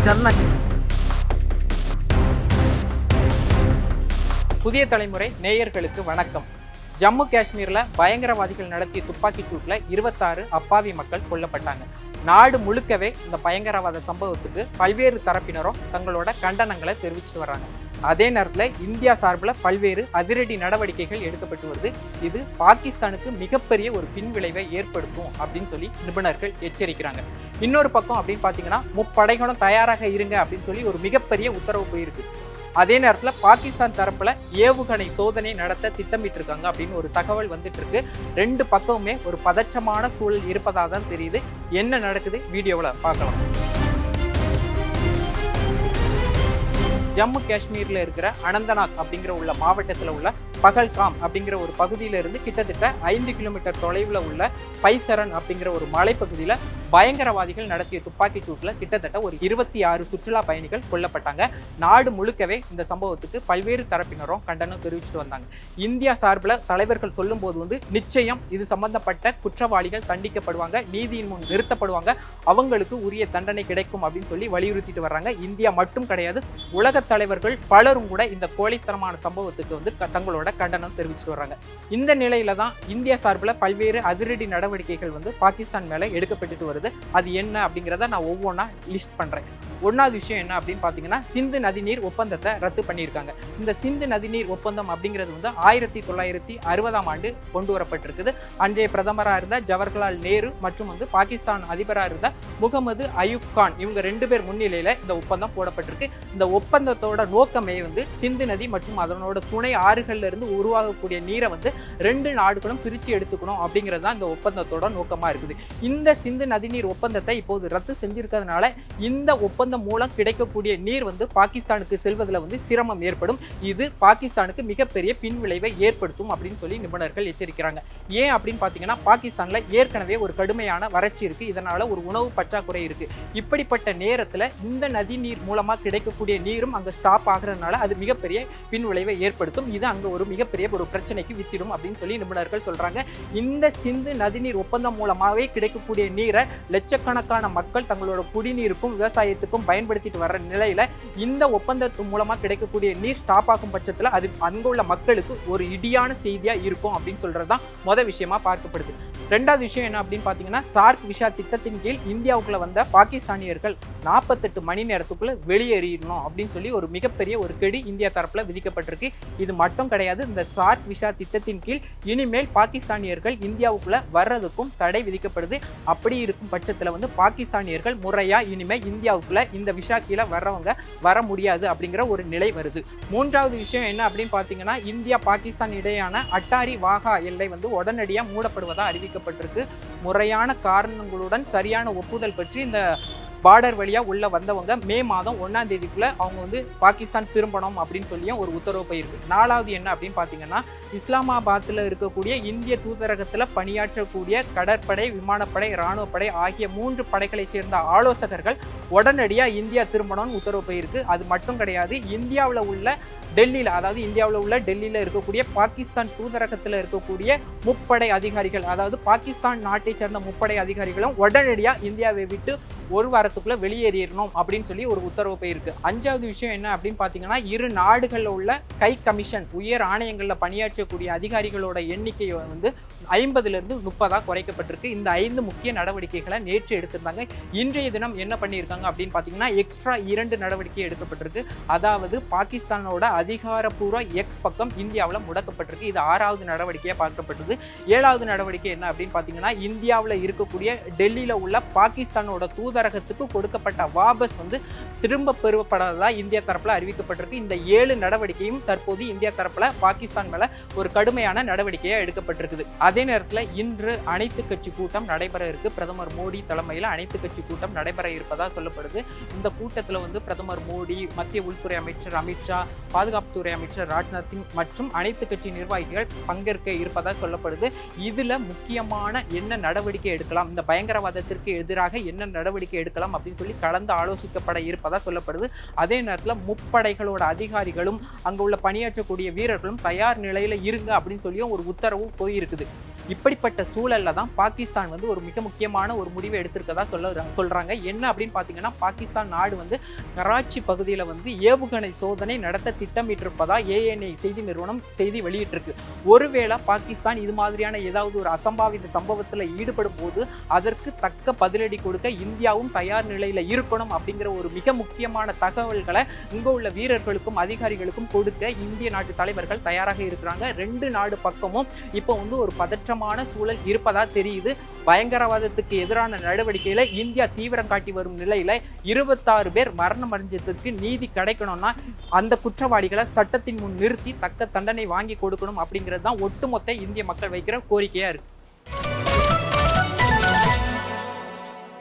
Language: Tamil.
சென்னை. புதிய தலைமுறை நேயர்களுக்கு வணக்கம். ஜம்மு காஷ்மீர்ல பயங்கரவாதிகள் நடத்திய துப்பாக்கிச் சூட்ல 26 அப்பாவி மக்கள் கொல்லப்பட்டாங்க. நாடு முழுக்கவே இந்த பயங்கரவாத சம்பவத்துக்கு பல்வேறு தரப்பினரும் தங்களோட கண்டனங்களை தெரிவிச்சுட்டு வர்றாங்க. அதே நேரத்தில் இந்தியா சார்பில் பல்வேறு அதிரடி நடவடிக்கைகள் எடுக்கப்பட்டு வருது. இது பாகிஸ்தானுக்கு மிகப்பெரிய ஒரு பின்விளைவை ஏற்படுத்தும் அப்படின்னு சொல்லி நிபுணர்கள் எச்சரிக்கிறாங்க. இன்னொரு பக்கம் அப்படின்னு பார்த்தீங்கன்னா முப்படைகளும் தயாராக இருங்க அப்படின்னு சொல்லி ஒரு மிகப்பெரிய உத்தரவு போயிருக்கு. அதே நேரத்தில் பாகிஸ்தான் தரப்புல ஏவுகணை சோதனை நடத்த திட்டமிட்டு இருக்காங்க அப்படின்னு ஒரு தகவல் வந்துட்டு இருக்கு. ரெண்டு பக்கமுமே ஒரு பதற்றமான சூழல் இருப்பதாக தான் தெரியுது. என்ன நடக்குது வீடியோவில் பார்க்கலாம். ஜம்மு காஷ்மீர்ல இருக்கிற அனந்தநாக் அப்படிங்கிற உள்ள மாவட்டத்தில் உள்ள பகல்காம் அப்படிங்கிற ஒரு பகுதியில இருந்து கிட்டத்தட்ட 5 கிலோமீட்டர் தொலைவில் உள்ள பைசரன் அப்படிங்கிற ஒரு மலைப்பகுதியில பயங்கரவாதிகள் நடத்திய துப்பாக்கிச் சூட்ல கிட்டத்தட்ட ஒரு 26 சுற்றுலா பயணிகள் கொல்லப்பட்டாங்க. நாடு முழுக்கவே இந்த சம்பவத்துக்கு பல்வேறு தரப்பினரும் கண்டனம் தெரிவிச்சுட்டு வந்தாங்க. இந்தியா சார்பில் தலைவர்கள் சொல்லும் போது நிச்சயம் இது சம்பந்தப்பட்ட குற்றவாளிகள் தண்டிக்கப்படுவாங்க, நீதியின் முன் நிறுத்தப்படுவாங்க, அவங்களுக்கு உரிய தண்டனை கிடைக்கும் அப்படின்னு சொல்லி வலியுறுத்திட்டு வர்றாங்க. இந்தியா மட்டும் கிடையாது, உலக தலைவர்கள் பலரும் கூட இந்த கோழைத்தனமான சம்பவத்துக்கு தங்களோட கண்டனம் தெரிவிச்சுட்டு வர்றாங்க. இந்த நிலையில தான் இந்தியா சார்பில் பல்வேறு அதிரடி நடவடிக்கைகள் பாகிஸ்தான் மேல எடுக்கப்பட்டு வருது. அது என்ன அப்படிங்கிறத நான் ஒவ்வொன்றா லிஸ்ட் பண்றேன். ஒன்றாவது விஷயம் என்ன அப்படின்னு பார்த்தீங்கன்னா, சிந்து நதிநீர் ஒப்பந்தத்தை ரத்து பண்ணியிருக்காங்க. இந்த சிந்து நதிநீர் ஒப்பந்தம் அப்படிங்கிறது 1960ஆம் ஆண்டு கொண்டு வரப்பட்டிருக்குது. அன்றைய பிரதமராக இருந்த ஜவஹர்லால் நேரு மற்றும் பாகிஸ்தான் அதிபராக இருந்த முகமது அயூப் கான் இவங்க 2 பேர் முன்னிலையில் இந்த ஒப்பந்தம் போடப்பட்டிருக்கு. இந்த ஒப்பந்தத்தோட நோக்கமே சிந்து நதி மற்றும் அதனோட துணை ஆறுகள்ல இருந்து உருவாகக்கூடிய நீரை 2 நாடுகளும் பிரித்து எடுத்துக்கணும் அப்படிங்கிறது தான் இந்த ஒப்பந்தத்தோட நோக்கமாக இருக்குது. இந்த சிந்து நதிநீர் ஒப்பந்தத்தை இப்போது ரத்து செஞ்சிருக்கிறதுனால இந்த ஒப்பந்தம் மூலம் கிடைக்கக்கூடிய நீர் பாகிஸ்தானுக்கு செல்வதில் சிரமம் ஏற்படும். இது பாகிஸ்தானுக்கு மிகப்பெரிய பின்விளைவை ஏற்படுத்தும் அப்படின்னு சொல்லி நிபுணர்கள் எச்சரிக்கிறாங்க. ஏன் அப்படின்னு பார்த்தீங்கன்னா, பாகிஸ்தான்ல ஏற்கனவே ஒரு கடுமையான வறட்சி இருக்கு. இதனால ஒரு உணவு பற்றாக்குறை இருக்கு. இப்படிப்பட்ட நேரத்தில் இந்த நதி நீர் மூலமா கிடைக்கக்கூடிய நீரும் அங்க ஸ்டாப் ஆகுறதுனால அது மிகப்பெரிய பின்விளைவை ஏற்படுத்தும். இது அங்க ஒரு மிகப்பெரிய ஒரு பிரச்சனைக்கு வித்திடும் அப்படின்னு சொல்லி நிபுணர்கள் சொல்றாங்க. இந்த சிந்து நதிநீர் ஒப்பந்தம் மூலமாவே கிடைக்கக்கூடிய நீரை லட்சக்கணக்கான மக்கள் தங்களோட குடிநீருக்கும் விவசாயத்துக்கும் பயன்படுத்திட்டு வர்ற நிலையில இந்த ஒப்பந்தத்து மூலமா கிடைக்கக்கூடிய நீர் ஸ்டாப் ஆகும் பட்சத்துல அது அங்குள்ள மக்களுக்கு ஒரு இடியான செய்தியா இருக்கும் அப்படின்னு சொல்றதுதான் முதல் விஷயமா பார்க்கப்படுது. ரெண்டாவது விஷயம் என்ன அப்படின்னு பாத்தீங்கன்னா, சார்க் விஷா திட்டத்தின் கீழ் இந்தியாவுக்குள்ள வந்த பாகிஸ்தானியர்கள் 48 மணி நேரத்துக்குள்ள வெளியேறிடணும் அப்படின்னு சொல்லி ஒரு மிகப்பெரிய ஒரு கெடி இந்தியா தரப்புல விதிக்கப்பட்டிருக்கு. இது மட்டும் கிடையாது, இந்த சார்க் விஷா திட்டத்தின் கீழ் இனிமேல் பாகிஸ்தானியர்கள் இந்தியாவுக்குள்ள வர்றதுக்கும் தடை விதிக்கப்படுது. அப்படி இருக்கும் பட்சத்துல பாகிஸ்தானியர்கள் முறையா இனிமே இந்தியாவுக்குள்ள இந்த விஷா கீழே வர்றவங்க வர முடியாது அப்படிங்கிற ஒரு நிலை வருது. மூன்றாவது விஷயம் என்ன அப்படின்னு பாத்தீங்கன்னா, இந்தியா பாகிஸ்தான் இடையான அட்டாரி வாகா எல்லை உடனடியாக மூடப்படுவதா அறிவிக்கப்பட்டிருக்கு. முறையான காரணங்களுடன் சரியான ஒப்புதல் பற்றி இந்த பார்டர் வழியா உள்ள வந்தவங்க மே மாதம் 1ஆம் தேதிக்குள்ள அவங்க பாகிஸ்தான் திரும்பணும் அப்படின்னு சொல்லியும் ஒரு உத்தரவு போயிருக்கு. நாலாவது என்ன அப்படின்னு பாத்தீங்கன்னா, இஸ்லாமாபாத்தில் இருக்கக்கூடிய இந்திய தூதரகத்தில் பணியாற்றக்கூடிய கடற்படை, விமானப்படை, இராணுவப்படை ஆகிய 3 படைகளை சேர்ந்த ஆலோசகர்கள் உடனடியாக இந்தியா திரும்பணும்னு உத்தரவு போயிருக்கு. அது மட்டும் கிடையாது, இந்தியாவில் உள்ள டெல்லியில் இருக்கக்கூடிய பாகிஸ்தான் தூதரகத்தில் இருக்கக்கூடிய முப்படை அதிகாரிகள், அதாவது பாகிஸ்தான் நாட்டை சேர்ந்த முப்படை அதிகாரிகளும் உடனடியாக இந்தியாவை விட்டு ஒரு வாரத்துக்குள்ள வெளியேறிடணும் அப்படின்னு சொல்லி ஒரு உத்தரவு போயிருக்கு. 5வது விஷயம் என்ன அப்படின்னு பார்த்தீங்கன்னா, இரு நாடுகளில் உள்ள கை கமிஷன் உயர் ஆணையங்களில் பணியாற்றக்கூடிய அதிகாரிகளோட எண்ணிக்கை 50லிருந்து 30 குறைக்கப்பட்டிருக்கு. இந்த 5 முக்கிய நடவடிக்கைகளை நேற்று எடுத்திருந்தாங்க. இன்றைய தினம் என்ன பண்ணியிருக்காங்க அப்படின்னு பார்த்தீங்கன்னா, எக்ஸ்ட்ரா 2 நடவடிக்கை எடுக்கப்பட்டிருக்கு. அதாவது பாகிஸ்தானோட அதிகாரப்பூர்வ எக்ஸ் பக்கம் இந்தியாவில் முடக்கப்பட்டிருக்கு. இது 6வது நடவடிக்கையாக பார்க்கப்பட்டது. 7வது நடவடிக்கை என்ன அப்படின்னு பார்த்தீங்கன்னா, இந்தியாவில் இருக்கக்கூடிய டெல்லியில் உள்ள பாகிஸ்தானோட தூதரகத்துக்கு கொடுக்கப்பட்ட வாபஸ் திரும்ப பெறப்படாததா இந்தியா தரப்புல அறிவிக்கப்பட்டிருக்கு. இந்த 7 நடவடிக்கையும் தற்போது இந்தியா தரப்புல பாகிஸ்தான் மேல ஒரு கடுமையான நடவடிக்கையா எடுக்கப்பட்டிருக்குது. அதே நேரத்தில் இன்று அனைத்து கட்சி கூட்டம் நடைபெற இருக்கு. பிரதமர் மோடி தலைமையில் அனைத்து கட்சி கூட்டம் நடைபெற இருப்பதா சொல்லப்படுது. இந்த கூட்டத்தில் பிரதமர் மோடி, மத்திய உள்துறை அமைச்சர் அமித்ஷா, பாதுகாப்புத்துறை அமைச்சர் ராஜ்நாத் சிங் மற்றும் அனைத்து கட்சி நிர்வாகிகள் பங்கேற்க இருப்பதா சொல்லப்படுது. இதுல முக்கியமான என்ன நடவடிக்கை எடுக்கலாம், இந்த பயங்கரவாதத்திற்கு எதிராக என்ன நடவடிக்கை எடுக்கலாம் அப்படின்னு சொல்லி கலந்து ஆலோசிக்கப்பட இருப்பதா சொல்லப்படுது. அதே நேரத்தில் முப்படைகளோட அதிகாரிகளும் அங்க உள்ள பணியாற்றக்கூடிய வீரர்களும் தயார் நிலையில இருங்க அப்படின்னு சொல்லியும் ஒரு உத்தரவு போயிருக்குது. இப்படிப்பட்ட சூழல்ல தான் பாகிஸ்தான் வந்து ஒரு மிக முக்கியமான ஒரு முடிவை எடுத்திருக்கதா சொல்றாங்க. என்ன அப்படின்னு பாத்தீங்கன்னா, பாகிஸ்தான் நாடு வந்து கராச்சி பகுதியில வந்து ஏவுகணை சோதனை நடத்த திட்டமிட்டிருப்பதா ANI செய்தி நிறுவனம் செய்தி வெளியிட்டிருக்கு. ஒருவேளை பாகிஸ்தான் இது மாதிரியான ஏதாவது ஒரு அசம்பாவித சம்பவத்துல ஈடுபடும் போது அதற்கு தக்க பதிலடி கொடுக்க இந்தியாவும் தயார் நிலையில இருக்கணும் அப்படிங்கிற ஒரு மிக முக்கியமான தகவல்களை இங்க உள்ள வீரர்களுக்கும் அதிகாரிகளுக்கும் கொடுக்க இந்திய நாட்டு தலைவர்கள் தயாராக இருக்கிறாங்க. 2 நாடு பக்கமும் இப்போ வந்து ஒரு பதற்றமான சூழல் இருப்பதா தெரியுது. பயங்கரவாதத்துக்கு எதிரான நடவடிக்கையில இந்தியா தீவிரம் காட்டி வரும் நிலையில 26 பேர் மரணம் அடைஞ்சதுக்கு நீதி கிடைக்கணும்னா அந்த குற்றவாளிகளை சட்டத்தின் முன் நிறுத்தி தக்க தண்டனை வாங்கி கொடுக்கணும் அப்படிங்கிறது தான் ஒட்டுமொத்த இந்திய மக்கள் வைக்கிற கோரிக்கையா இருக்கு.